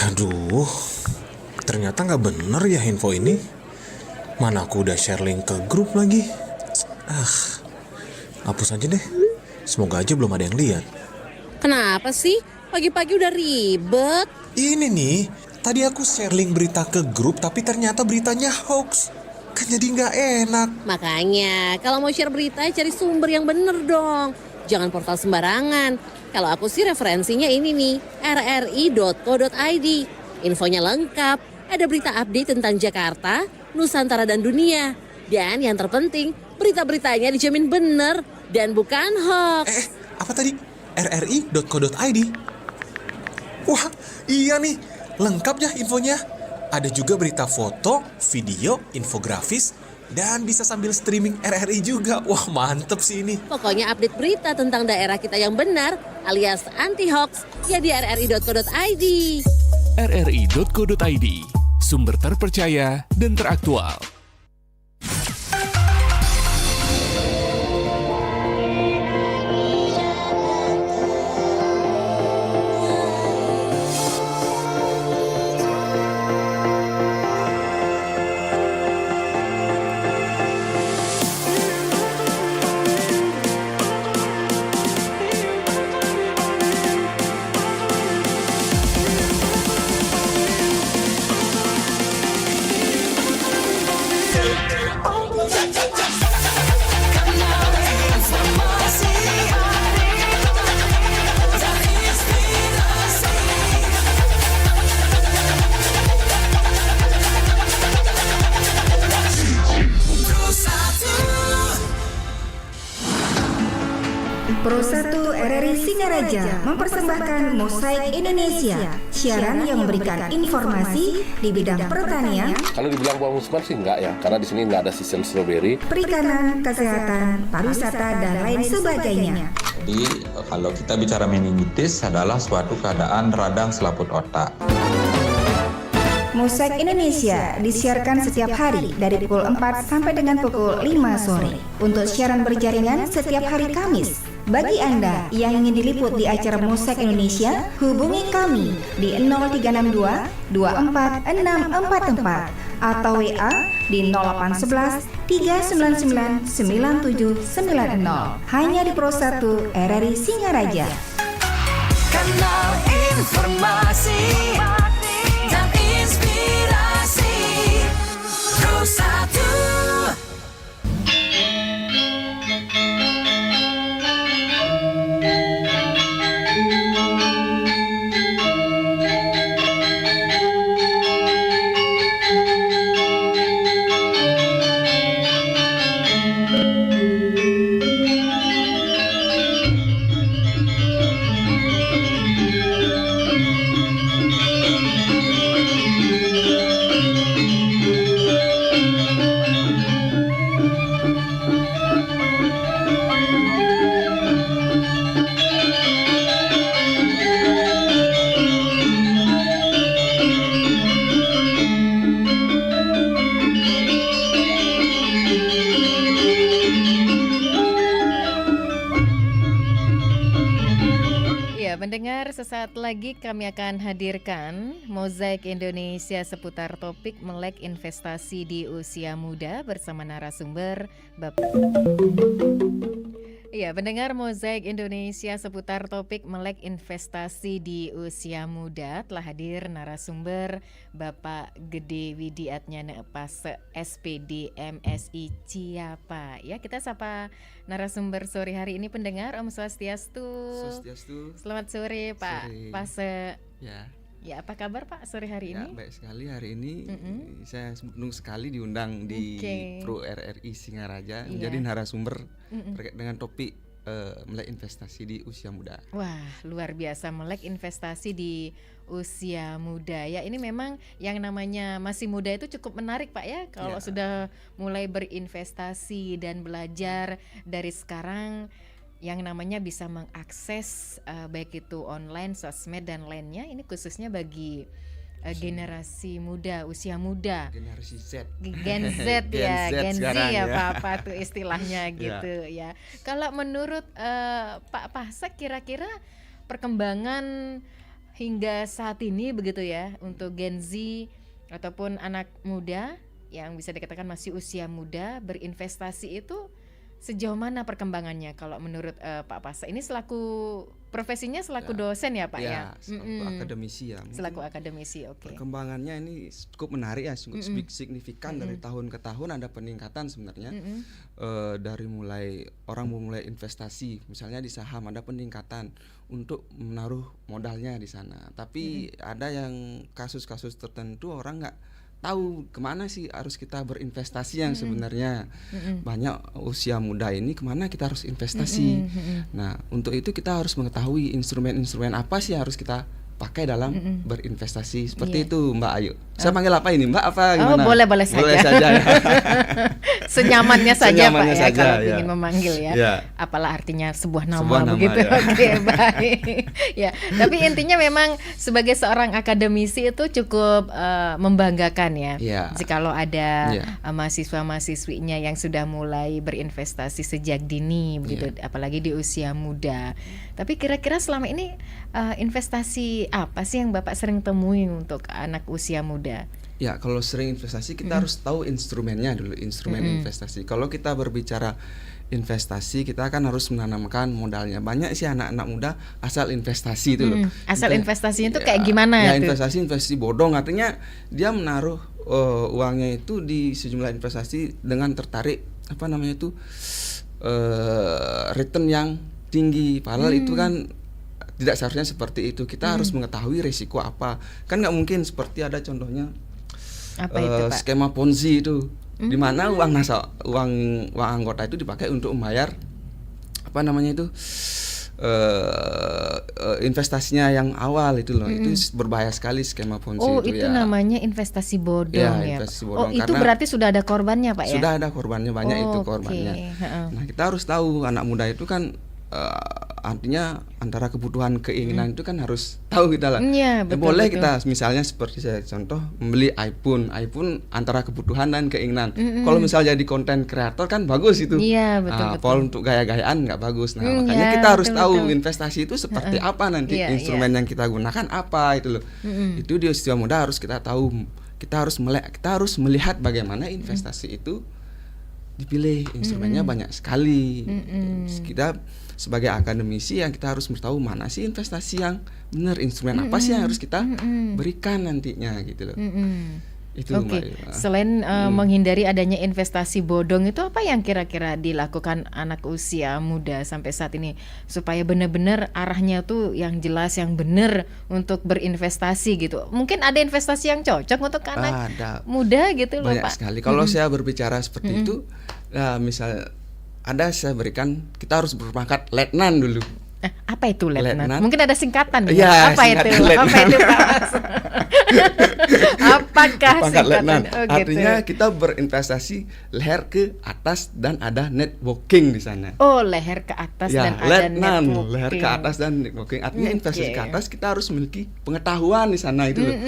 Aduh, ternyata nggak bener ya info ini. Mana aku udah share link ke grup lagi. Hapus aja deh. Semoga aja belum ada yang lihat. Kenapa sih? Pagi-pagi udah ribet. Ini nih, tadi aku share link berita ke grup tapi ternyata beritanya hoax. Kan jadi nggak enak. Makanya, kalau mau share berita, cari sumber yang bener dong. Jangan portal sembarangan. Kalau aku sih referensinya ini nih, rri.co.id. Infonya lengkap, ada berita update tentang Jakarta, Nusantara dan dunia. Dan yang terpenting, berita-beritanya dijamin bener dan bukan hoax. Apa tadi? rri.co.id. Wah, iya nih. Lengkap ya infonya. Ada juga berita foto, video, infografis, dan bisa sambil streaming RRI juga. Wah, mantep sih ini. Pokoknya update berita tentang daerah kita yang benar alias anti-hoax ya di rri.co.id. rri.co.id, sumber terpercaya dan teraktual. Pro 1 RRI Singaraja mempersembahkan Mosaik Indonesia, siaran yang memberikan informasi di bidang pertanian. Kalau dibilang buah musiman sih enggak ya, karena di sini enggak ada sistem stroberi. Perikanan, kesehatan, pariwisata dan lain sebagainya. Jadi kalau kita bicara meningitis adalah suatu keadaan radang selaput otak. Mosaik Indonesia disiarkan setiap hari dari pukul 4 sampai dengan pukul 5 sore. Untuk siaran berjaringan setiap hari Kamis. Bagi Anda yang ingin diliput di acara Mosaik Indonesia, hubungi kami di 0362 246644 atau WA di 0811 399 9790. Hanya di Pro 1 RRI Singaraja. Kanal informasi dan inspirasi Pro 1. Pendengar, sesaat lagi kami akan hadirkan Mosaik Indonesia seputar topik melek investasi di usia muda bersama narasumber Bapak. Iya, pendengar Mosaik Indonesia seputar topik melek investasi di usia muda telah hadir narasumber Bapak Gede Widiatnyana Pase SPD MSI Ciapa. Ya, kita sapa narasumber sore hari ini pendengar. Om Swastiastu. Swastiastu. Selamat sore Pak Sore. Pase. Ya. Ya, apa kabar Pak sore hari Ya, ini? baik sekali hari ini. Saya senang sekali diundang di Pro RRI Singaraja menjadi narasumber terkait dengan topik melek investasi di usia muda. Wah, luar biasa, melek investasi di usia muda. Ya, ini memang yang namanya masih muda itu cukup menarik Pak ya. Kalau sudah mulai berinvestasi dan belajar dari sekarang, yang namanya bisa mengakses baik itu online, sosmed dan lainnya. Ini khususnya bagi generasi muda, usia muda, generasi Z, Gen Z ya, Gen Z ya Pak tuh istilahnya gitu ya. Kalau menurut Pak Pasek, kira-kira perkembangan hingga saat ini begitu ya, untuk Gen Z ataupun anak muda yang bisa dikatakan masih usia muda berinvestasi itu sejauh mana perkembangannya kalau menurut Pak Pasa? Ini selaku profesinya selaku dosen ya Pak ya? Selaku akademisi ya. Mungkin selaku akademisi, oke. Perkembangannya ini cukup menarik ya, cukup signifikan dari tahun ke tahun ada peningkatan sebenarnya. Dari mulai orang memulai investasi, misalnya di saham ada peningkatan untuk menaruh modalnya di sana. Tapi ada yang kasus-kasus tertentu orang nggak tahu kemana sih harus kita berinvestasi yang sebenarnya banyak usia muda ini kemana kita harus investasi. Nah untuk itu kita harus mengetahui instrumen-instrumen apa sih harus kita pakai dalam berinvestasi seperti itu Mbak Ayu. Saya panggil apa ini Mbak apa gimana? Oh boleh saja. Boleh saja ya. Senyamannya saja Pak ya saja, kalau ya. ingin memanggil ya. Apalah artinya sebuah nama begitu. Ya. Oke, baik. Ya, tapi intinya memang sebagai seorang akademisi itu cukup membanggakan ya. Jikalau ada mahasiswa-mahasiswinya yang sudah mulai berinvestasi sejak dini begitu, apalagi di usia muda. Tapi kira-kira selama ini investasi apa sih yang Bapak sering temui untuk anak usia muda? Ya, kalau sering investasi kita harus tahu instrumennya dulu, instrumen investasi. Kalau kita berbicara investasi, kita kan harus menanamkan modalnya. Banyak sih anak-anak muda asal investasi itu loh. Asal investasinya itu kayak gimana? Ya, investasi bodong, artinya dia menaruh uangnya itu di sejumlah investasi dengan tertarik return yang tinggi. Padahal itu kan tidak seharusnya seperti itu. Kita harus mengetahui risiko apa. Kan nggak mungkin seperti ada contohnya itu, Pak? Skema Ponzi itu, di mana uang anggota itu dipakai untuk membayar investasinya yang awal itu loh. Itu berbahaya sekali skema Ponzi itu ya. Namanya investasi bodong ya. Investasi bodong, itu berarti sudah ada korbannya Pak ya? Sudah ada korbannya, banyak itu korbannya. Nah kita harus tahu anak muda itu kan artinya antara kebutuhan keinginan itu kan harus tahu kita lah. Boleh kita misalnya seperti saya contoh membeli iPhone antara kebutuhan dan keinginan. Kalau misalnya jadi konten kreator kan bagus itu. Kalau untuk gaya-gayaan nggak bagus. Nah makanya kita harus tahu investasi itu seperti apa nanti, instrumen yang kita gunakan apa itu loh. Itu di usia muda harus kita tahu. Kita harus melihat bagaimana investasi itu dipilih, instrumennya banyak sekali. Kita sebagai akademisi yang kita harus tahu mana sih investasi yang benar, instrumen apa sih yang harus kita berikan nantinya gitu loh. Itu Mbak. Selain menghindari adanya investasi bodong, itu apa yang kira-kira dilakukan anak usia muda sampai saat ini supaya benar-benar arahnya tuh yang jelas, yang benar untuk berinvestasi gitu? Mungkin ada investasi yang cocok untuk anak muda gitu loh Pak. Banyak sekali. Kalau saya berbicara seperti itu, misal saya berikan, kita harus berpangkat letnan dulu. Apa itu letnan? Mungkin ada singkatan ya? Apa itu Pak? Apakah singkatan? Artinya kita berinvestasi leher ke atas dan ada networking di sana. Leher ke atas dan ada networking. Leher ke atas dan networking. Artinya investasi ke atas kita harus memiliki pengetahuan di sana itu loh.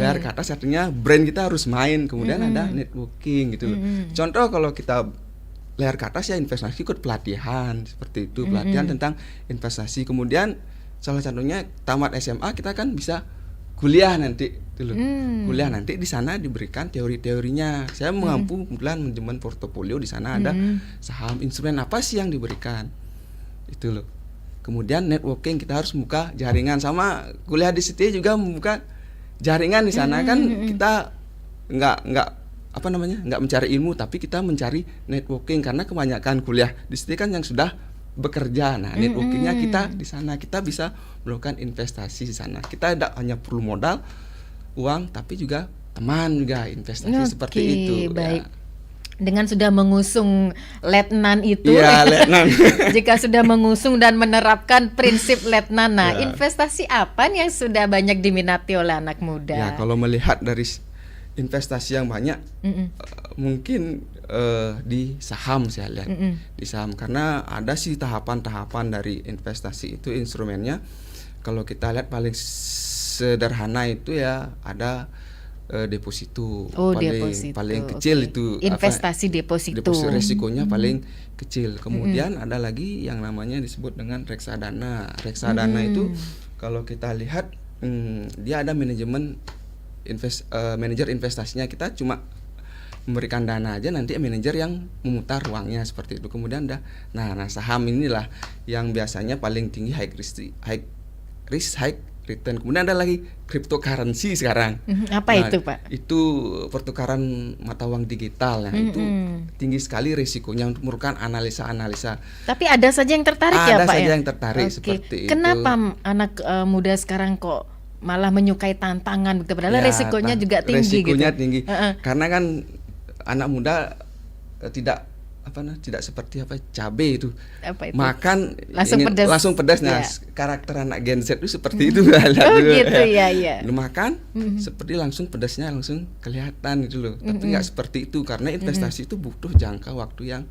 Leher ke atas artinya brand kita harus main, kemudian ada networking gitu loh. Contoh kalau kita leher ke atas ya investasi ikut pelatihan seperti itu, pelatihan tentang investasi. Kemudian salah satunya tamat SMA kita kan bisa kuliah nanti dulu. Kuliah nanti di sana diberikan teori-teorinya. Saya mengampu kebetulan manajemen portofolio, di sana ada saham, instrumen apa sih yang diberikan. Itu loh. Kemudian networking, kita harus membuka jaringan, sama kuliah di situ juga membuka jaringan di sana. Kan kita nggak mencari ilmu, tapi kita mencari networking, karena kebanyakan kuliah di situ kan yang sudah bekerja. Nah, networkingnya kita di sana, kita bisa melakukan investasi di sana. Kita tidak hanya perlu modal, uang, tapi juga teman juga investasi seperti itu. Baik. Dengan sudah mengusung letnan itu, letnan. Jika sudah mengusung dan menerapkan prinsip letnan, investasi apa yang sudah banyak diminati oleh anak muda? Ya, kalau melihat dari investasi yang banyak, mungkin di saham saya lihat, di saham, karena ada sih tahapan-tahapan dari investasi itu, instrumennya. Kalau kita lihat paling sederhana itu ya ada deposito, paling kecil itu investasi deposito resikonya paling kecil. Kemudian ada lagi yang namanya disebut dengan reksadana. Reksadana itu kalau kita lihat dia ada manajemen manajer investasinya. Kita cuma memberikan dana aja, nanti manajer yang memutar uangnya seperti itu. Kemudian nah saham inilah yang biasanya paling tinggi high risk high return. Kemudian ada lagi cryptocurrency sekarang. Apa itu, Pak? Itu pertukaran mata uang digital. Nah, itu tinggi sekali risikonya untuk melakukan analisa. Tapi ada saja yang tertarik ya, Ada Pak saja ya? yang tertarik Oke. seperti itu. Kenapa anak muda sekarang kok malah menyukai tantangan begitu? Padahal resikonya juga tinggi resikonya gitu. tinggi. Karena kan anak muda tidak seperti cabai itu. Apa itu? Makan Langsung pedas. Nah, Ya. karakter anak Gen Z itu seperti itu. Oh gitu ya. Lu makan seperti langsung pedasnya langsung kelihatan gitu loh. Tapi nggak seperti itu, karena investasi itu butuh jangka waktu yang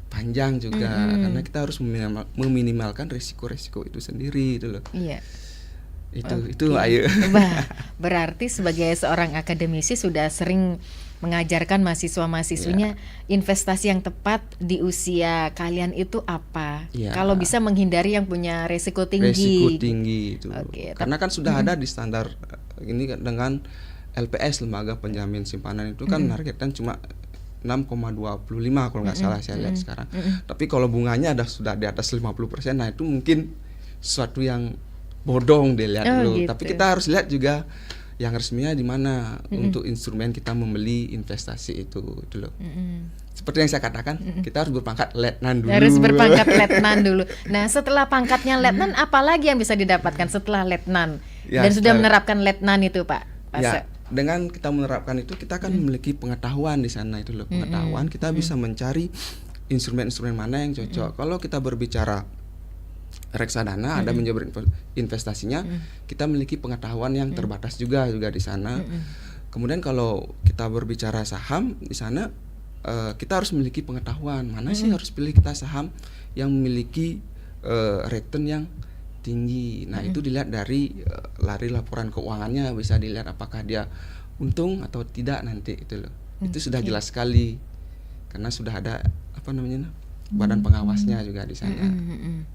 panjang juga. Karena kita harus meminimalkan risiko-risiko itu sendiri gitu loh. Iya. Itu ayo. Berarti sebagai seorang akademisi sudah sering mengajarkan mahasiswa-mahasiswinya investasi yang tepat di usia kalian itu apa? Kalau bisa menghindari yang punya resiko tinggi. Resiko tinggi itu. Karena kan sudah ada di standar ini dengan LPS, lembaga penjamin simpanan itu kan menargetkan cuma 6,25 kalau nggak salah saya lihat sekarang. Tapi kalau bunganya sudah di atas 50%, nah itu mungkin sesuatu yang bodong dilihat dulu. Gitu. Tapi kita harus lihat juga yang resminya di mana untuk instrumen kita membeli investasi itu loh. Seperti yang saya katakan, kita harus berpangkat letnan dulu. Harus berpangkat letnan dulu. Nah, setelah pangkatnya letnan, apa lagi yang bisa didapatkan setelah letnan? Dan sudah menerapkan letnan itu, Pak? Ya, dengan kita menerapkan itu, kita akan memiliki pengetahuan di sana itu loh. Pengetahuan, kita bisa mencari instrumen-instrumen mana yang cocok. Kalau kita berbicara reksadana, ada manajer investasinya, kita memiliki pengetahuan yang terbatas juga di sana. Kemudian kalau kita berbicara saham di sana, kita harus memiliki pengetahuan mana sih harus pilih kita saham yang memiliki return yang tinggi. Nah, itu dilihat dari laporan keuangannya, bisa dilihat apakah dia untung atau tidak nanti itu loh. Itu sudah jelas sekali karena sudah ada badan pengawasnya juga di sana.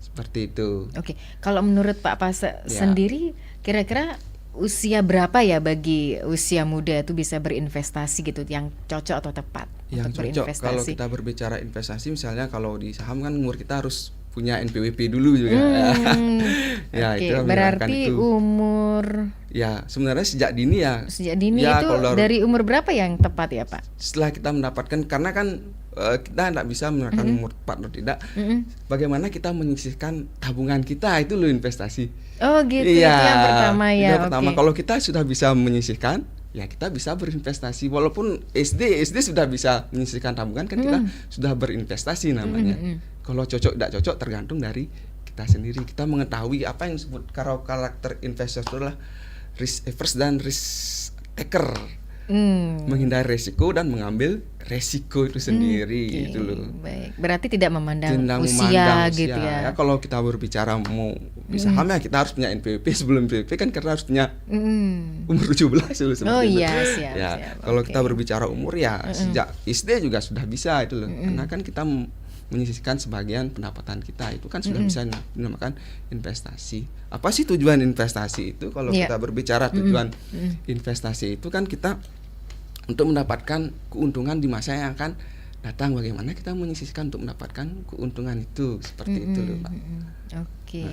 Seperti itu. Oke. Kalau menurut Pak Pase sendiri, kira-kira usia berapa ya bagi usia muda itu bisa berinvestasi gitu, yang cocok atau tepat yang untuk cocok berinvestasi? kalau kita berbicara investasi, misalnya kalau di saham kan umur kita harus punya NPWP dulu juga. Itu berarti itu. Umur sebenarnya sejak dini itu dari umur berapa yang tepat ya, Pak? Setelah kita mendapatkan, karena kan kita tidak bisa menerapkan umur tepat atau tidak. Bagaimana kita menyisihkan tabungan kita, itu loh investasi. Oh gitu. Itu yang pertama ya. Yang pertama, kalau kita sudah bisa menyisihkan, ya kita bisa berinvestasi. Walaupun SD sudah bisa menyisihkan tabungan, kan kita sudah berinvestasi namanya. Kalau cocok tidak cocok tergantung dari kita sendiri. Kita mengetahui apa yang disebut karakter investor itu adalah risk averse dan risk taker. Menghindari resiko dan mengambil resiko itu sendiri gitu loh. Baik. Berarti tidak memandang usia gitu ya. Kalau kita berbicara mau di saham ya kita harus punya NPWP. Sebelum NPWP kan kita harus punya umur 17 dulu seperti itu. Siap. Kalau kita berbicara umur ya sejak SD juga sudah bisa itu loh. Karena kan kita menyisihkan sebagian pendapatan kita, itu kan sudah bisa dinamakan investasi. Apa sih tujuan investasi itu? Kalau kita berbicara tujuan investasi itu kan kita untuk mendapatkan keuntungan di masa yang akan datang. Bagaimana kita menyisihkan untuk mendapatkan keuntungan itu, seperti itu loh, Pak. Oke.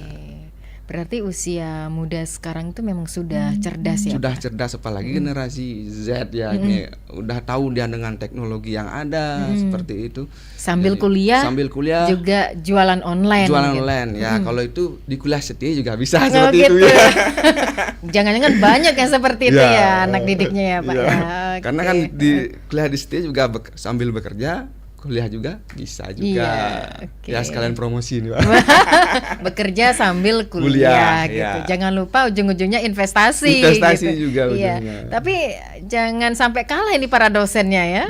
Berarti usia muda sekarang itu memang sudah cerdas ya, sudah Pak? cerdas, apalagi generasi Z ya, ini udah tahu dia dengan teknologi yang ada seperti itu. Sambil kuliah juga jualan online. Online ya. Kalau itu di kuliah setia juga bisa seperti itu ya. Jangan-jangan banyak yang seperti itu ya anak didiknya ya, Pak. Karena kan di kuliah di setia juga sambil bekerja, kuliah juga bisa juga. Ya sekalian promosi nih, Pak. Bekerja sambil kuliah gitu. Jangan lupa ujung-ujungnya investasi gitu. Juga ujungnya. Tapi jangan sampai kalah ini para dosennya ya.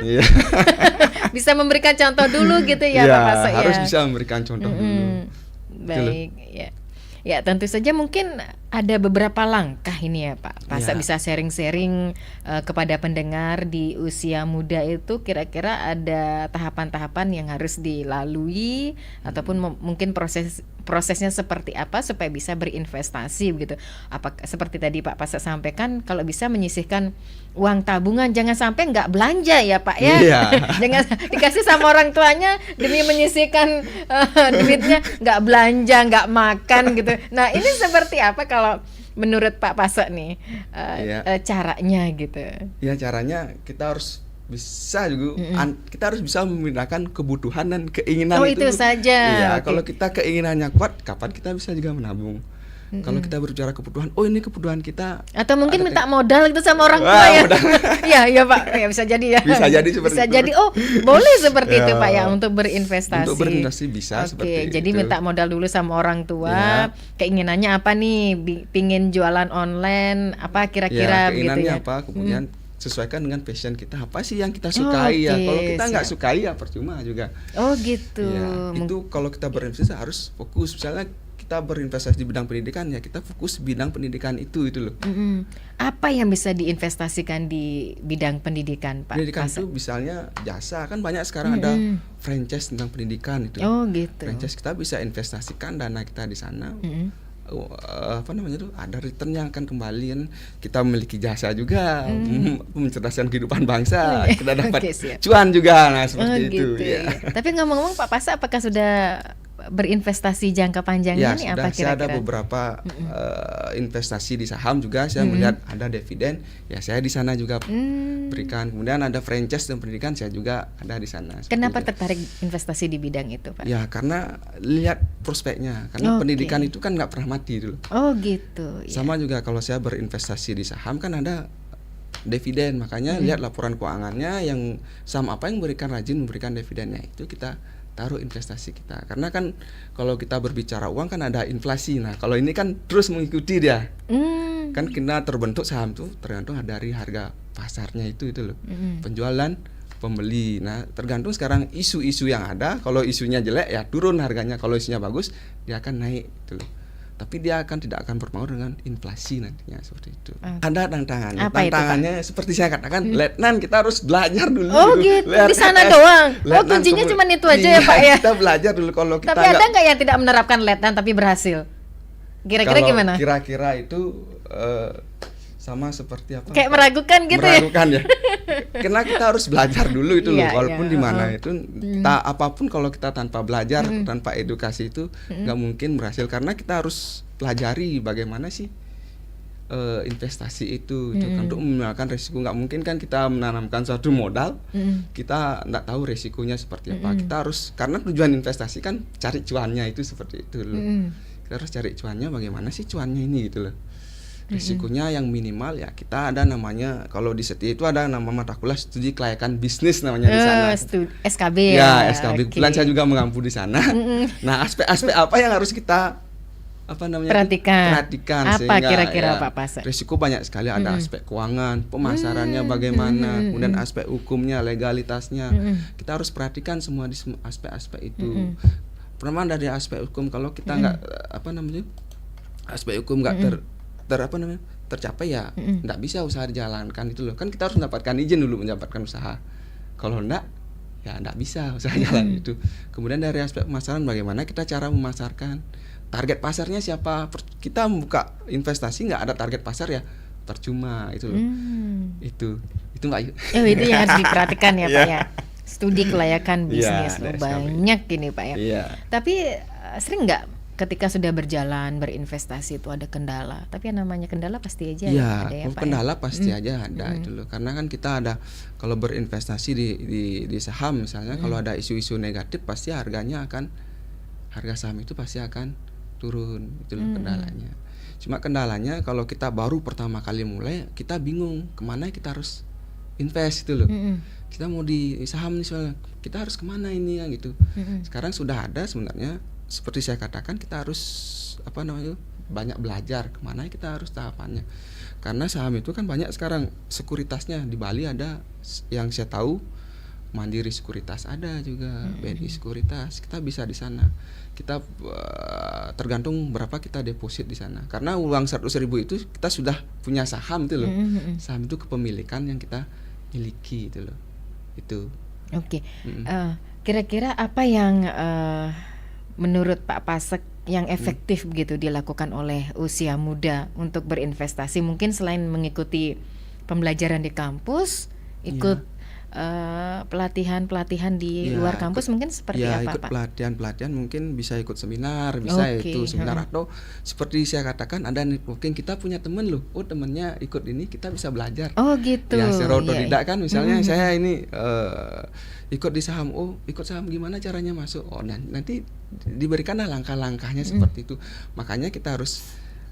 Bisa memberikan contoh dulu gitu ya, Pak Pase ya. Harus bisa memberikan contoh dulu. Baik, ya tentu saja mungkin ada beberapa langkah ini ya Pak Pase bisa sharing-sharing kepada pendengar di usia muda itu, kira-kira ada tahapan-tahapan yang harus dilalui ataupun mungkin prosesnya seperti apa supaya bisa berinvestasi begitu. Apa seperti tadi Pak Pasek sampaikan, kalau bisa menyisihkan uang tabungan, jangan sampai nggak belanja ya Pak ya. Iya. Jangan dikasih sama orang tuanya demi menyisihkan duitnya, nggak belanja, nggak makan gitu. Nah ini seperti apa kalau menurut Pak Pasek nih caranya gitu? Ya caranya kita harus bisa juga kita harus bisa membedakan kebutuhan dan keinginan itu saja. Iya, Oke. kalau kita keinginannya kuat, kapan kita bisa juga menabung. Kalau kita berbicara kebutuhan, oh ini kebutuhan kita. Atau mungkin ada minta modal gitu sama orang tua ya. Iya, iya Pak. Ya bisa jadi ya. Bisa jadi seperti bisa itu. jadi. Oh, boleh seperti itu Ya, Pak ya untuk berinvestasi. Untuk berinvestasi bisa seperti jadi itu. minta modal dulu sama orang tua. Ya. Keinginannya apa nih? Pingin jualan online apa kira-kira gitu keinginannya ya. apa, kemudian sesuaikan dengan passion kita, apa sih yang kita sukai ya. Kalau kita nggak sukai ya percuma juga. Oh gitu. Ya, itu kalau kita berinvestasi harus fokus. Misalnya kita berinvestasi di bidang pendidikan, ya kita fokus bidang pendidikan itu loh. Apa yang bisa diinvestasikan di bidang pendidikan Pak? Pendidikan itu misalnya jasa, kan banyak sekarang ada franchise tentang pendidikan itu. Oh gitu. Franchise kita bisa investasikan dana kita di sana. Apa namanya tuh, ada return yang akan kembali kan. Kita memiliki jasa juga, mencerdaskan kehidupan bangsa, kita dapat cuan juga, nah seperti itu ya. Tapi ngomong-ngomong Pak Pasek, apakah sudah berinvestasi jangka panjang Ya, ini sudah, apa saya kira-kira? ada beberapa investasi di saham juga, saya melihat ada dividen, ya saya di sana juga berikan. Kemudian ada franchise dan pendidikan, saya juga ada di sana. Kenapa itu. tertarik investasi di bidang itu Pak? Ya karena lihat prospeknya, karena pendidikan itu kan nggak pernah mati dulu. Oh gitu. Sama juga kalau saya berinvestasi di saham kan ada dividen, makanya lihat laporan keuangannya, yang saham apa yang memberikan dividennya, itu kita taruh investasi kita. Karena kan kalau kita berbicara uang kan ada inflasi. Nah kalau ini kan terus mengikuti dia. Kan kita terbentuk saham tuh tergantung dari harga pasarnya itu loh. Penjualan, pembeli. Nah tergantung sekarang isu-isu yang ada. Kalau isunya jelek ya turun harganya. Kalau isunya bagus dia akan naik gitu loh. Tapi dia tidak akan berpengaruh dengan inflasi nantinya, seperti itu. Ada tantangannya. Apa Tantangannya itu, seperti saya katakan, letnan kita harus belajar dulu. Oh gitu, di sana doang. Oh kuncinya cuma itu aja ya Pak ya. Kita belajar dulu kalau kita. Tapi ada nggak yang tidak menerapkan letnan tapi berhasil? Kira-kira gimana? Kira-kira itu sama seperti apa? Kayak meragukan gitu meragukan ya. Karena kita harus belajar dulu itu loh, walaupun di mana itu apapun kalau kita tanpa belajar, tanpa edukasi itu nggak mungkin berhasil, karena kita harus pelajari bagaimana sih investasi itu untuk meminimalkan resiko. Nggak mungkin kan kita menanamkan suatu modal kita nggak tahu resikonya seperti apa. Kita harus, karena tujuan investasi kan cari cuannya, itu seperti itu loh. Kita harus cari cuannya, bagaimana sih cuannya ini gitu loh. Risikonya yang minimal ya, kita ada namanya, kalau di SETI itu ada nama mata kuliah studi kelayakan bisnis namanya di sana. SKB ya. SKB. Kebetulan saya juga mengampu di sana. Nah, aspek-aspek apa yang harus kita perhatikan apa sehingga kira-kira ya, Pak Pasek? risiko banyak sekali, ada aspek keuangan, pemasarannya bagaimana, kemudian aspek hukumnya, legalitasnya. Kita harus perhatikan semua di aspek-aspek itu. Pertama dari aspek hukum, kalau kita nggak aspek hukum nggak tercapai ya nggak bisa usaha dijalankan itu loh. Kan kita harus mendapatkan izin dulu mendapatkan usaha. Kalau enggak ya enggak bisa usaha jalan itu. Kemudian dari aspek pemasaran, bagaimana kita cara memasarkan, target pasarnya siapa. Kita membuka investasi nggak ada target pasar ya percuma itu loh. Itu Mbak Ayu. Itu yang harus diperhatikan ya Pak ya. Studi kelayakan bisnis Ya, banyak ini Pak ya. Iya. Tapi sering nggak ketika sudah berjalan berinvestasi itu ada kendala? Tapi yang namanya kendala pasti aja ya, ada ya Pak. Kendala pasti aja ada itu loh. Karena kan kita ada, kalau berinvestasi di saham misalnya, kalau ada isu-isu negatif pasti harga saham itu pasti akan turun, itu loh kendalanya. Cuma kendalanya kalau kita baru pertama kali mulai, kita bingung kemana kita harus invest itu loh. Kita mau di saham nih soalnya, kita harus kemana ini ya gitu. Sekarang sudah ada sebenarnya. Seperti saya katakan, kita harus banyak belajar kemana kita harus tahapannya. Karena saham itu kan banyak sekarang sekuritasnya. Di Bali ada yang saya tahu, Mandiri Sekuritas ada juga, BNI Sekuritas. Kita bisa di sana. Kita tergantung berapa kita deposit di sana. Karena uang 100.000 itu kita sudah punya saham itu loh. Saham itu kepemilikan yang kita miliki itu loh. Itu. Oke. Kira-kira apa yang menurut Pak Pasek yang efektif begitu dilakukan oleh usia muda untuk berinvestasi? Mungkin selain mengikuti pembelajaran di kampus, ikut pelatihan-pelatihan di luar kampus, mungkin seperti apa, ikut Pak? pelatihan mungkin bisa ikut seminar, bisa itu seminar, atau seperti saya katakan ada networking, kita punya teman loh, temennya ikut ini, kita bisa belajar. Oh gitu. Ya secara otodidak kan, misalnya saya ini ikut di saham, ikut saham gimana caranya masuk, nanti diberikanlah langkah-langkahnya seperti itu. Makanya kita harus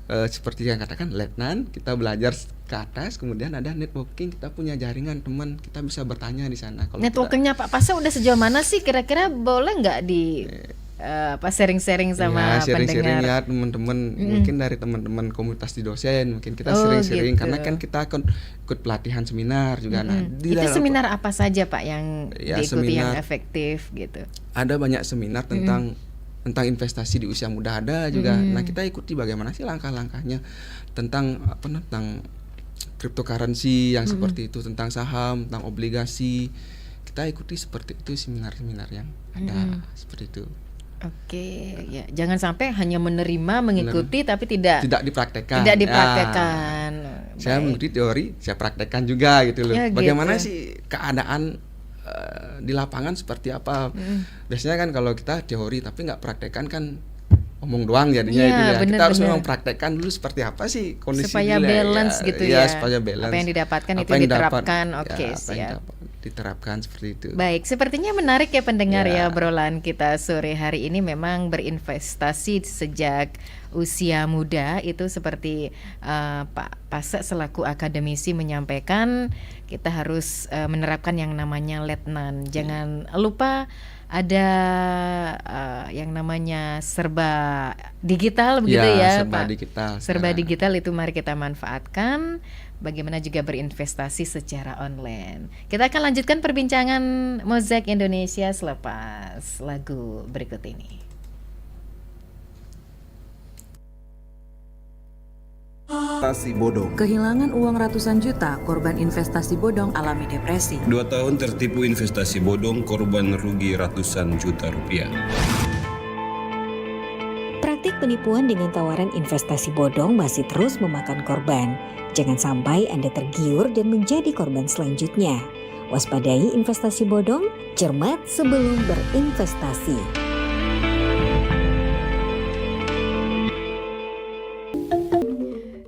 seperti yang katakan letnan, kita belajar ke atas, kemudian ada networking, kita punya jaringan teman, kita bisa bertanya di sana. Kalau networkingnya Pak Pasa udah sejauh mana sih? Kira-kira boleh nggak di sharing-sharing sama sharing-sharing pendengar? ya teman-teman, mungkin dari teman-teman komunitas di dosen, mungkin kita sering-sering gitu. karena kan kita akan ikut pelatihan seminar juga. Itu seminar apa saja Pak yang diikuti yang efektif gitu? Ada banyak seminar tentang investasi di usia muda ada juga. Nah, kita ikuti bagaimana sih langkah-langkahnya tentang tentang cryptocurrency yang seperti itu, tentang saham, tentang obligasi. Kita ikuti seperti itu seminar-seminar yang ada seperti itu. Oke, ya jangan sampai hanya menerima, mengikuti tapi tidak dipraktekkan. Tidak dipraktekkan. Saya mengikuti teori, saya praktekkan juga gitu loh. Ya, bagaimana gitu. sih keadaan di lapangan seperti apa? Biasanya kan kalau kita teori tapi nggak praktekkan kan omong doang jadinya itu ya. Kita harus memang praktekkan dulu seperti apa sih kondisi supaya balance gitu ya. Supaya balance. Apa yang didapatkan itu diterapkan. Oke, siap. Diterapkan seperti itu. Baik, sepertinya menarik ya pendengar ya obrolan kita sore hari ini. Memang berinvestasi sejak usia muda itu seperti Pak Pase selaku akademisi menyampaikan, kita harus menerapkan yang namanya letnan. Jangan lupa ada yang namanya serba digital begitu ya serba Pak. Digital. Serba digital itu mari kita manfaatkan. Bagaimana juga berinvestasi secara online. Kita akan lanjutkan perbincangan Mozaik Indonesia selepas lagu berikut ini. Investasi bodong. Kehilangan uang ratusan juta, korban investasi bodong alami depresi. 2 tahun tertipu investasi bodong, korban rugi ratusan juta rupiah. Praktik penipuan dengan tawaran investasi bodong masih terus memakan korban. Jangan sampai Anda tergiur dan menjadi korban selanjutnya. Waspadai investasi bodong, cermat sebelum berinvestasi.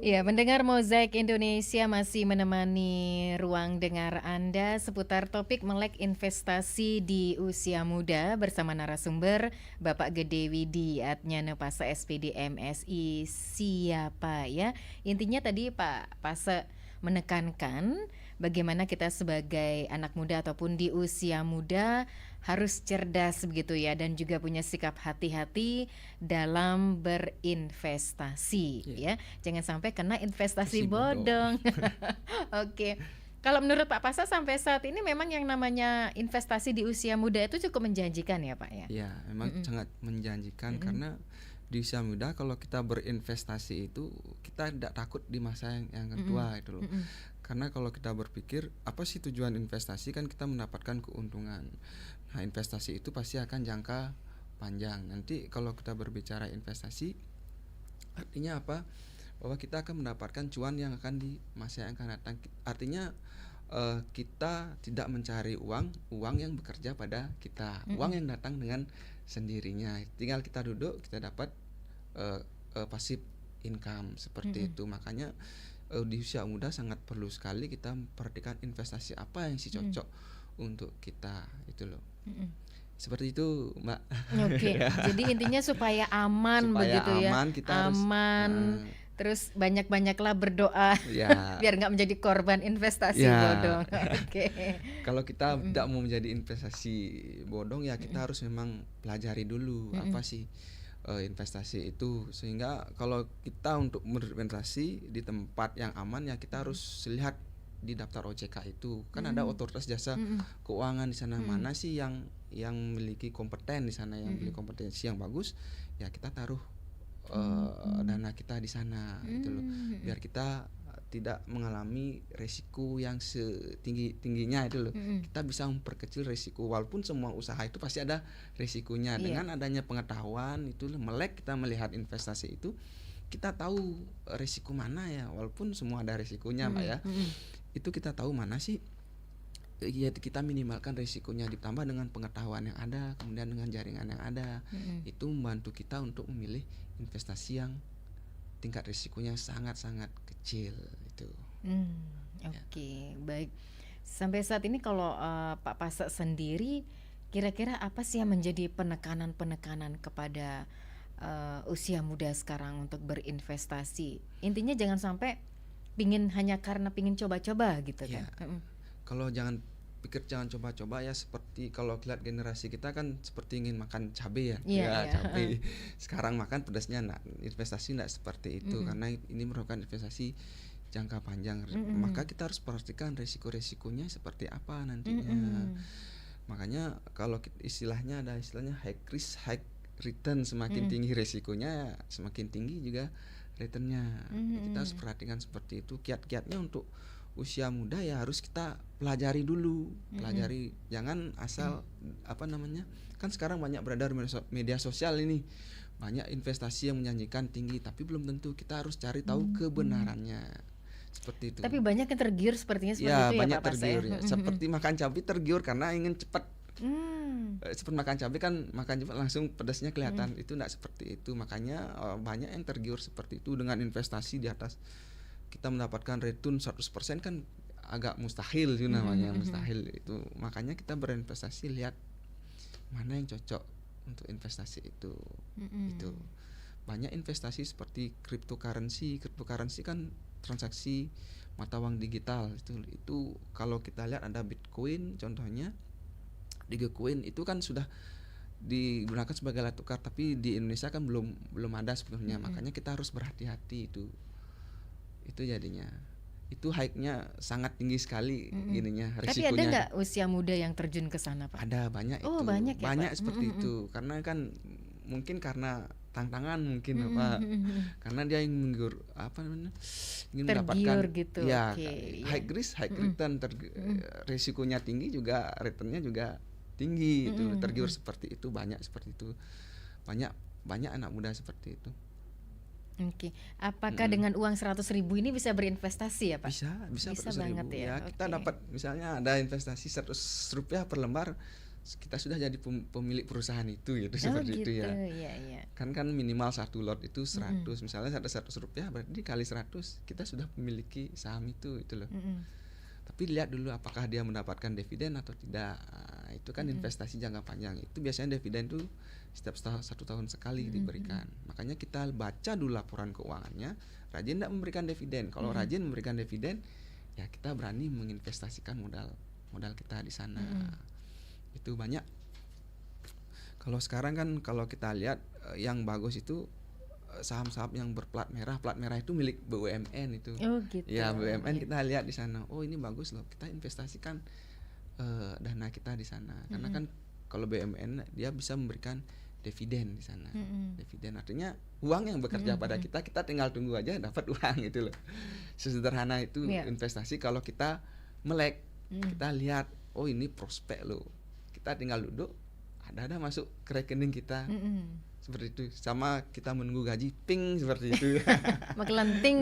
Ya, mendengar Mozaik Indonesia masih menemani ruang dengar Anda seputar topik melek investasi di usia muda bersama narasumber Bapak Gede Widi Atnyana Pase SPD MSI. Siapa ya? Intinya tadi Pak Pase menekankan bagaimana kita sebagai anak muda ataupun di usia muda harus cerdas begitu ya, dan juga punya sikap hati-hati dalam berinvestasi ya. Jangan sampai kena investasi bodong. Oke. Kalau menurut Pak Pasa sampai saat ini memang yang namanya investasi di usia muda itu cukup menjanjikan ya Pak ya? Ya, memang sangat menjanjikan karena di usia muda kalau kita berinvestasi itu kita tidak takut di masa yang tua itu loh. Karena kalau kita berpikir apa sih tujuan investasi, kan kita mendapatkan keuntungan. Nah, investasi itu pasti akan jangka panjang. Nanti kalau kita berbicara investasi artinya apa? Bahwa kita akan mendapatkan cuan yang akan di masa yang akan datang. Artinya kita tidak mencari uang yang bekerja pada kita, uang yang datang dengan sendirinya. Tinggal kita duduk, kita dapat passive income seperti itu. Makanya di usia muda sangat perlu sekali kita memperhatikan investasi apa yang sih cocok untuk kita itu loh. Seperti itu Mbak. Oke. Jadi intinya supaya aman begitu aman, ya. Kita aman. Terus banyak-banyaklah berdoa ya. biar nggak menjadi korban investasi bodong. Oke. Kalau kita tidak mau menjadi investasi bodong ya kita harus memang pelajari dulu apa sih investasi itu, sehingga kalau kita untuk berinvestasi di tempat yang aman ya kita harus lihat di daftar OJK itu kan ada otoritas jasa keuangan di sana, mana sih yang memiliki kompeten di sana, yang memiliki kompetensi yang bagus ya kita taruh dana kita di sana gitu loh, biar kita tidak mengalami resiko yang setinggi-tingginya itu loh. Kita bisa memperkecil resiko, walaupun semua usaha itu pasti ada resikonya. Dengan adanya pengetahuan itu melek kita melihat investasi itu, kita tahu resiko mana ya, walaupun semua ada resikonya Mbak ya. Itu kita tahu mana sih ya, kita minimalkan risikonya, ditambah dengan pengetahuan yang ada, kemudian dengan jaringan yang ada. Itu membantu kita untuk memilih investasi yang tingkat risikonya sangat-sangat kecil itu. Oke, baik. Sampai saat ini kalau Pak Pase sendiri, kira-kira apa sih yang menjadi penekanan-penekanan kepada usia muda sekarang untuk berinvestasi? Intinya jangan sampai hanya karena pingin coba-coba gitu kan. Kalau jangan coba-coba ya, seperti kalau lihat generasi kita kan seperti ingin makan cabai ya, cabai. Sekarang makan pedasnya, investasi enggak seperti itu, karena ini merupakan investasi jangka panjang. Maka kita harus perhatikan resiko-resikonya seperti apa nantinya. Makanya kalau istilahnya high risk high return, semakin tinggi resikonya semakin tinggi juga returnnya. Kita harus perhatikan seperti itu. Kiat-kiatnya untuk usia muda ya harus kita pelajari dulu, jangan asal kan sekarang banyak beredar media sosial ini, banyak investasi yang menjanjikan tinggi tapi belum tentu, kita harus cari tahu kebenarannya. Seperti itu. Tapi banyak yang tergiur sepertinya seperti ya, itu banyak ya Pak tergiur Pase. ya. Seperti makan cabai tergiur karena ingin cepat. Seperti makan cabai kan makan cepat langsung pedasnya kelihatan. Itu enggak seperti itu. Makanya banyak yang tergiur seperti itu. Dengan investasi di atas kita mendapatkan return 100% kan agak mustahil itu namanya, mustahil itu. Makanya kita berinvestasi, lihat mana yang cocok untuk investasi itu. Itu. Banyak investasi seperti cryptocurrency kan transaksi mata uang digital. Itu kalau kita lihat ada Bitcoin contohnya, Dogecoin itu kan sudah digunakan sebagai alat tukar, tapi di Indonesia kan belum ada sebelumnya. Makanya kita harus berhati-hati itu jadinya. Itu hike-nya sangat tinggi sekali gininya, resikonya. Tapi ada nggak usia muda yang terjun ke sana Pak? Ada, banyak itu. Banyak ya, banyak Pak? seperti itu. Karena kan mungkin karena tantangan mungkin karena dia ingin ingin mendapatkan gitu. Ya, high risk high return, risikonya tinggi juga returnnya juga tinggi. Itu tergiur seperti itu, banyak seperti itu. Banyak anak muda seperti itu. Oke, apakah dengan uang 100.000 ini bisa berinvestasi ya Pak? Bisa banget ribu. ya. Kita dapat misalnya ada investasi 100 rupiah per lembar, kita sudah jadi pemilik perusahaan itu gitu, seperti itu ya. Iya. Kan minimal satu lot itu 100, misalnya ada 100 rupiah berarti dikali 100 kita sudah memiliki saham itu loh. Tapi lihat dulu apakah dia mendapatkan dividen atau tidak. Itu kan investasi jangka panjang. Itu biasanya dividen itu setiap 1 tahun sekali diberikan. Makanya kita baca dulu laporan keuangannya. Rajin tidak memberikan dividen. Kalau rajin memberikan dividen, ya kita berani menginvestasikan modal kita di sana. Itu banyak. Kalau sekarang kan kalau kita lihat yang bagus itu saham-saham yang berplat merah. Plat merah itu milik BUMN itu. Gitu. Ya, BUMN kita lihat di sana. Oh, ini bagus loh. Kita investasikan dana kita di sana. Karena kan kalau BUMN dia bisa memberikan dividen di sana. Dividen artinya uang yang bekerja pada kita tinggal tunggu aja dapat uang gitu loh. Sesederhana itu investasi kalau kita melek. Kita lihat, oh ini prospek loh. Kita tinggal duduk, ada masuk ke rekening kita. Seperti itu, sama kita menunggu gaji ping seperti itu. Mengkelenting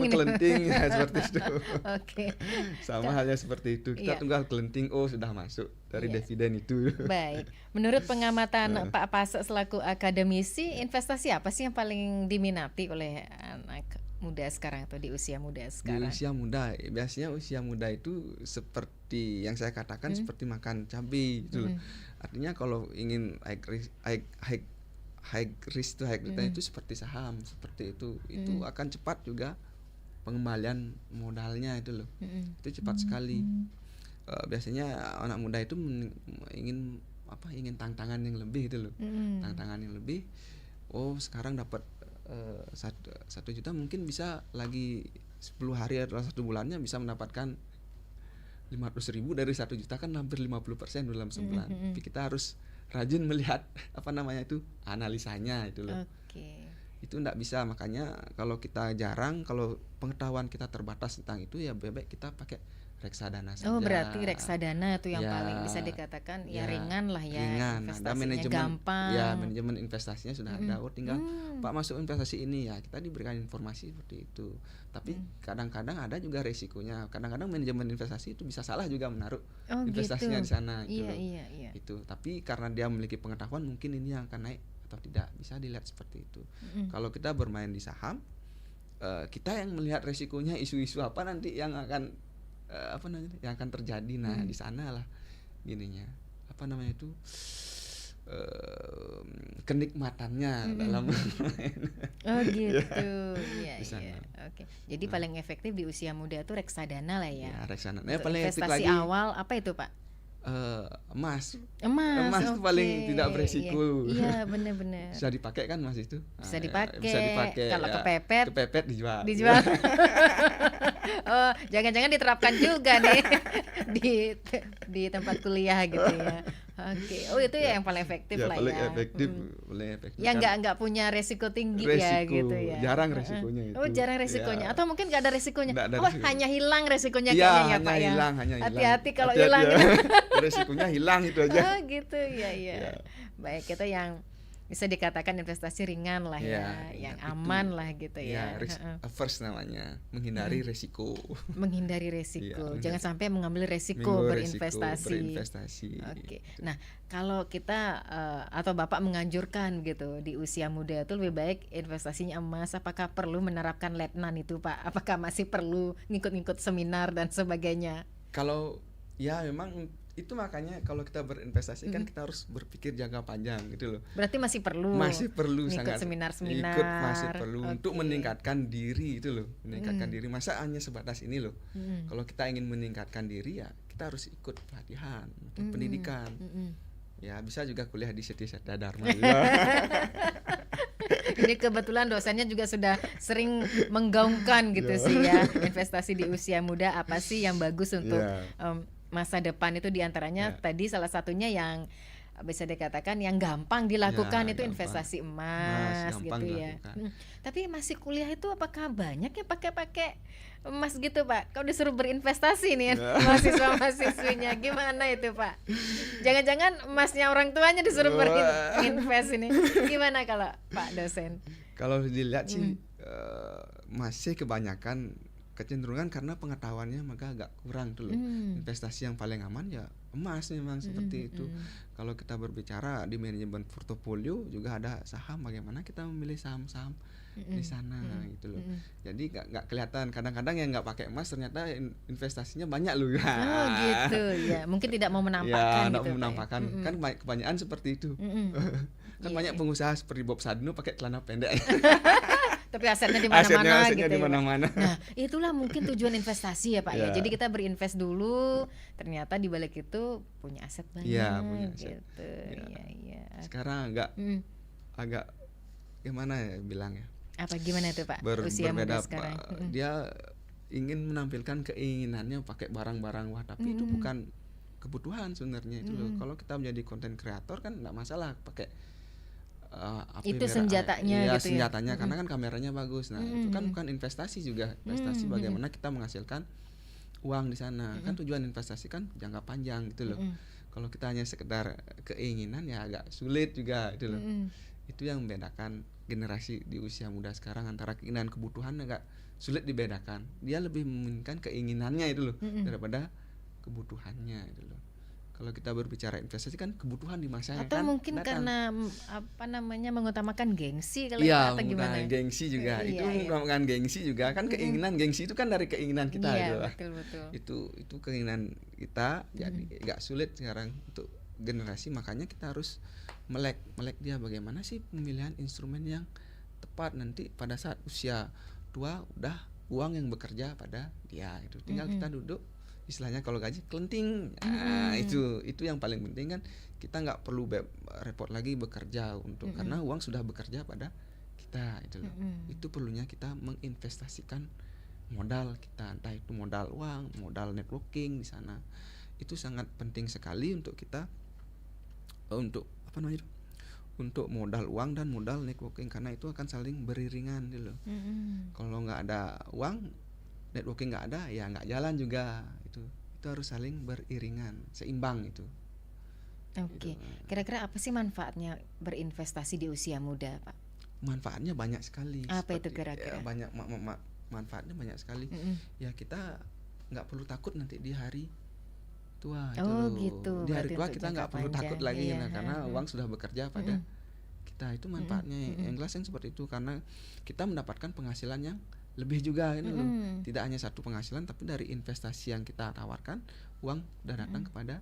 ya, seperti itu. Oke. Sama halnya seperti itu, kita tunggal kelenting, oh sudah masuk dari dividen itu. Baik, menurut pengamatan Pak Pase selaku akademisi, investasi apa sih yang paling diminati oleh anak muda sekarang atau di usia muda sekarang? Di usia muda, biasanya usia muda itu seperti yang saya katakan seperti makan cabai itu. Artinya kalau ingin high risk to high return itu seperti saham, seperti itu akan cepat juga pengembalian modalnya itu loh. Itu cepat sekali. Biasanya anak muda itu ingin tantangan yang lebih gitu loh. Tantangan yang lebih. Oh, sekarang dapat 1 juta, mungkin bisa lagi 10 hari atau 1 bulannya bisa mendapatkan 500.000 dari 1 juta, kan hampir 50% dalam sebulan. Tapi kita harus rajin melihat analisanya itu loh. itu enggak bisa. Makanya kalau kita kalau pengetahuan kita terbatas tentang itu ya lebih baik kita pakai reksadana saja. Oh, berarti reksadana itu yang Ya, paling bisa dikatakan ya, ya, ringan lah ya, ringan. Ada investasinya gampang. Ya, manajemen investasinya sudah ada. Tinggal Pak masuk investasi ini ya, kita diberikan informasi seperti itu. Tapi kadang-kadang ada juga resikonya. Kadang-kadang manajemen investasi itu bisa salah juga menaruh investasinya di sana gitu. Iya. Itu. Tapi karena dia memiliki pengetahuan, mungkin ini yang akan naik atau tidak, bisa dilihat seperti itu. Kalau kita bermain di saham, kita yang melihat resikonya, isu-isu apa nanti yang akan yang akan terjadi. Nah, di sana lah gininya itu kenikmatannya dalam bermain. Oh gitu. Iya. Iya. Oke. Jadi paling efektif di usia muda itu reksadana lah ya. Ya, reksadana. Untuk Paling efektif investasi lagi awal apa itu, Pak? Emas Emas itu paling tidak beresiko. Iya, benar-benar. Bisa dipakai kan emas itu? Bisa dipakai. Kalau ya. Kepepet dijual. Oh, jangan-jangan diterapkan juga nih di tempat kuliah gitu ya. Oke. Oh, itu ya yang paling efektif lah paling ya. Paling efektif. Ya nggak punya resiko tinggi ya gitu ya. Jarang resikonya itu. Oh, jarang resikonya. Atau mungkin nggak ada resikonya. Resiko. Hanya hilang resikonya ya, kayaknya ya, Pak ya. Hanya hilang. Hati-hati kalau hilang. Resikonya hilang itu aja. Oh, gitu ya. Baik, itu yang bisa dikatakan investasi ringan lah ya, yang aman lah gitu ya. Risk averse namanya, menghindari resiko. Menghindari resiko, jangan sampai mengambil resiko berinvestasi. Oke. Nah, kalau kita atau Bapak menganjurkan gitu di usia muda itu lebih baik investasinya emas, apakah perlu menerapkan letnan itu, Pak? Apakah masih perlu ngikut-ngikut seminar dan sebagainya? Kalau ya memang itu makanya kalau kita berinvestasi kan kita harus berpikir jangka panjang gitu loh. Berarti masih perlu sangat seminar-seminar. Ikut masih perlu untuk meningkatkan diri itu loh, meningkatkan diri. Masa hanya sebatas ini loh. Kalau kita ingin meningkatkan diri ya kita harus ikut pelatihan, pendidikan. Ya bisa juga kuliah di Setia Dharma juga. Ini kebetulan dosennya juga sudah sering menggaungkan gitu sih ya, investasi di usia muda apa sih yang bagus untuk masa depan itu, diantaranya tadi salah satunya yang bisa dikatakan yang gampang dilakukan itu gampang. Investasi emas gitu ya. Tapi masih kuliah itu apakah banyak ya pakai emas gitu, Pak? Kalau disuruh berinvestasi nih mahasiswa-mahasiswinya gimana itu, Pak? Jangan-jangan emasnya orang tuanya disuruh berinvest ini. Gimana kalau Pak dosen? Kalau dilihat sih masih kebanyakan kecenderungan karena pengetahuannya maka agak kurang tuh loh. Investasi yang paling aman ya emas memang seperti itu. Kalau kita berbicara di manajemen portofolio juga ada saham, bagaimana kita memilih saham-saham di sana gitu loh. Jadi nggak kelihatan. Kadang-kadang yang nggak pakai emas ternyata investasinya banyak loh. Oh gitu ya. Mungkin tidak mau menampakkan. Ya, mau menampakkan. Kan kebanyakan seperti itu. Kan banyak pengusaha seperti Bob Sadino pakai celana pendek. Tapi asetnya di mana-mana gitu. Di mana-mana. Nah, itulah mungkin tujuan investasi ya, Pak ya. Jadi kita berinvest dulu, ternyata di balik itu punya aset banyak. Iya, punya aset. Gitu. Iya. Sekarang agak gimana ya bilangnya? Apa gimana tuh, Pak? Usia muda sekarang. Dia ingin menampilkan keinginannya pakai barang-barang wah, tapi itu bukan kebutuhan sebenarnya itu loh. Kalau kita menjadi content creator kan enggak masalah pakai itu senjatanya gitu senjatanya karena kan kameranya bagus. Nah, itu kan bukan investasi juga. Investasi bagaimana kita menghasilkan uang di sana. Kan tujuan investasi kan jangka panjang gitu loh. Kalau kita hanya sekedar keinginan ya agak sulit juga gitu loh. Itu yang membedakan generasi di usia muda sekarang antara keinginan kebutuhan agak sulit dibedakan. Dia lebih menginginkan keinginannya itu loh daripada kebutuhannya itu loh. Kalau kita berbicara investasi kan kebutuhan di masa yang atau kan mungkin datang. Karena mengutamakan gengsi kali ya, atau gimana? Gengsi juga. Itu mengutamakan gengsi juga kan keinginan. Gengsi itu kan dari keinginan kita betul. Itu keinginan kita. Jadi agak sulit sekarang untuk generasi, makanya kita harus melek dia bagaimana sih pemilihan instrumen yang tepat nanti pada saat usia tua udah uang yang bekerja pada dia itu. Tinggal kita duduk, istilahnya kalau gaji kelenting. Itu yang paling penting kan, kita nggak perlu repot lagi bekerja untuk karena uang sudah bekerja pada kita itu loh. Itu perlunya kita menginvestasikan modal kita, entah itu modal uang, modal networking di sana. Itu sangat penting sekali untuk kita untuk modal uang dan modal networking, karena itu akan saling beriringan gitu loh. Kalau nggak ada uang, networking nggak ada, ya nggak jalan juga. Itu harus saling beriringan, seimbang itu. Oke, kira-kira apa sih manfaatnya berinvestasi di usia muda, Pak? Manfaatnya banyak sekali. Apa itu kira-kira? Banyak manfaatnya banyak sekali. Ya kita nggak perlu takut nanti di hari tua. Gitu. Di hari tua kita nggak perlu takut lagi, iya. karena uang sudah bekerja pada kita. Itu manfaatnya. Yang jelas yang seperti itu, karena kita mendapatkan penghasilan yang lebih juga ini loh. Tidak hanya satu penghasilan, tapi dari investasi yang kita tawarkan, uang sudah datang kepada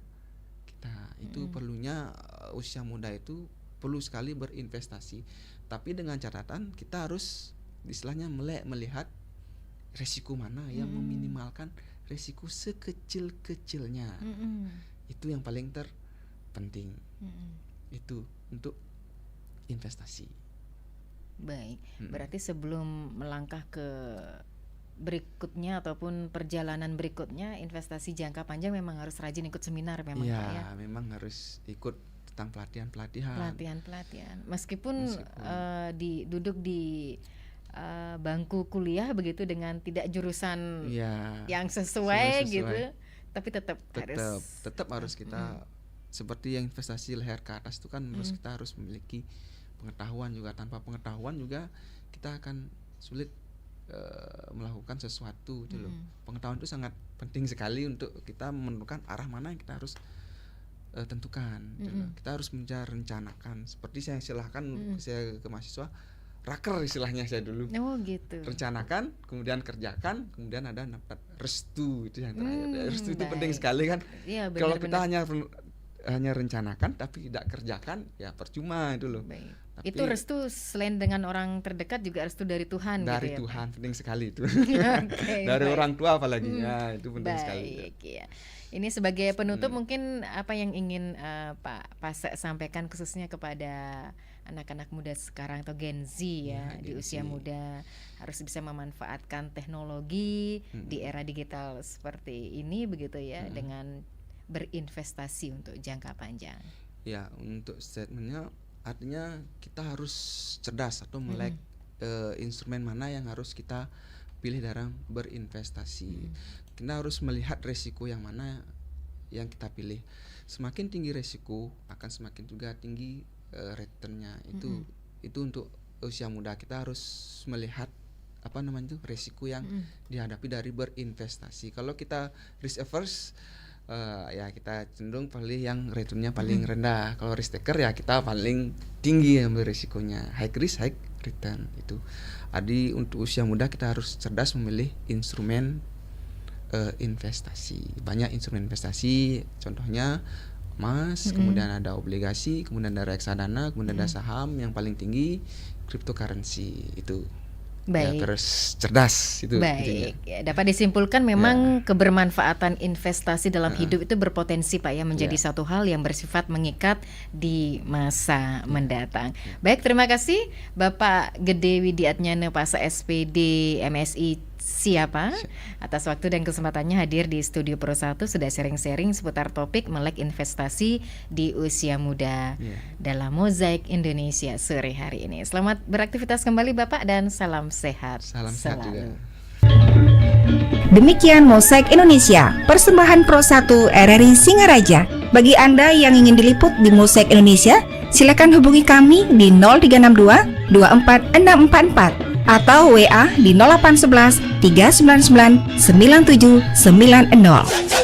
kita. Itu perlunya usia muda itu perlu sekali berinvestasi, tapi dengan catatan kita harus istilahnya melihat resiko mana yang meminimalkan resiko sekecil-kecilnya. Itu yang paling terpenting. Itu untuk investasi. Baik, berarti sebelum melangkah ke berikutnya ataupun perjalanan berikutnya, investasi jangka panjang memang harus rajin ikut seminar memang, Pak ya. Memang harus ikut tentang pelatihan. Meskipun duduk di bangku kuliah begitu dengan tidak jurusan yang sesuai gitu, tapi tetap harus kita seperti yang investasi leher ke atas itu kan kita harus memiliki pengetahuan juga. Tanpa pengetahuan juga kita akan sulit melakukan sesuatu gitu loh. Pengetahuan itu sangat penting sekali untuk kita menentukan arah mana yang kita harus tentukan gitu loh. Kita harus merencanakan, seperti saya silahkan saya ke mahasiswa raker istilahnya saya dulu. Gitu. Rencanakan, kemudian kerjakan, kemudian ada dapat restu, itu yang terakhir. Restu itu penting sekali kan. Kalau kita hanya rencanakan tapi tidak kerjakan, ya percuma itu loh. Tapi, itu restu selain dengan orang terdekat juga restu dari Tuhan. Dari gitu Tuhan, ya, penting sekali itu. Dari orang tua apalagi, ya itu penting sekali. Ya. Ini sebagai penutup mungkin apa yang ingin Pak Pase sampaikan khususnya kepada anak-anak muda sekarang atau Gen Z ya, di usia muda harus bisa memanfaatkan teknologi di era digital seperti ini begitu ya, dengan berinvestasi untuk jangka panjang. Ya, untuk statementnya artinya kita harus cerdas atau melek instrumen mana yang harus kita pilih dalam berinvestasi. Kita harus melihat resiko yang mana yang kita pilih. Semakin tinggi resiko akan semakin juga tinggi returnnya. Itu untuk usia muda kita harus melihat resiko yang dihadapi dari berinvestasi. Kalau kita risk averse, ya kita cenderung pilih yang returnnya paling rendah. Kalau risk taker ya kita paling tinggi ambil risikonya, high risk high return itu. Jadi untuk usia muda kita harus cerdas memilih instrumen investasi. Banyak instrumen investasi, contohnya emas, kemudian ada obligasi, kemudian ada reksadana, kemudian ada saham, yang paling tinggi cryptocurrency itu. Baik. Ya, terus cerdas itu. Baik. Ya, dapat disimpulkan memang kebermanfaatan investasi dalam hidup itu berpotensi Pak ya menjadi satu hal yang bersifat mengikat di masa mendatang. Baik, terima kasih Bapak Gede Widiatnyana Pase SPD MSI Siapa atas waktu dan kesempatannya hadir di Studio Pro 1, sudah sharing-sharing seputar topik melek investasi di usia muda dalam Mozaik Indonesia sore hari ini. Selamat beraktivitas kembali Bapak dan salam sehat. Salam sehat juga. Demikian Mozaik Indonesia, persembahan Pro 1 RRI Singaraja. Bagi Anda yang ingin diliput di Mozaik Indonesia, silakan hubungi kami di 0362 24644 atau WA di 0811 399 9790.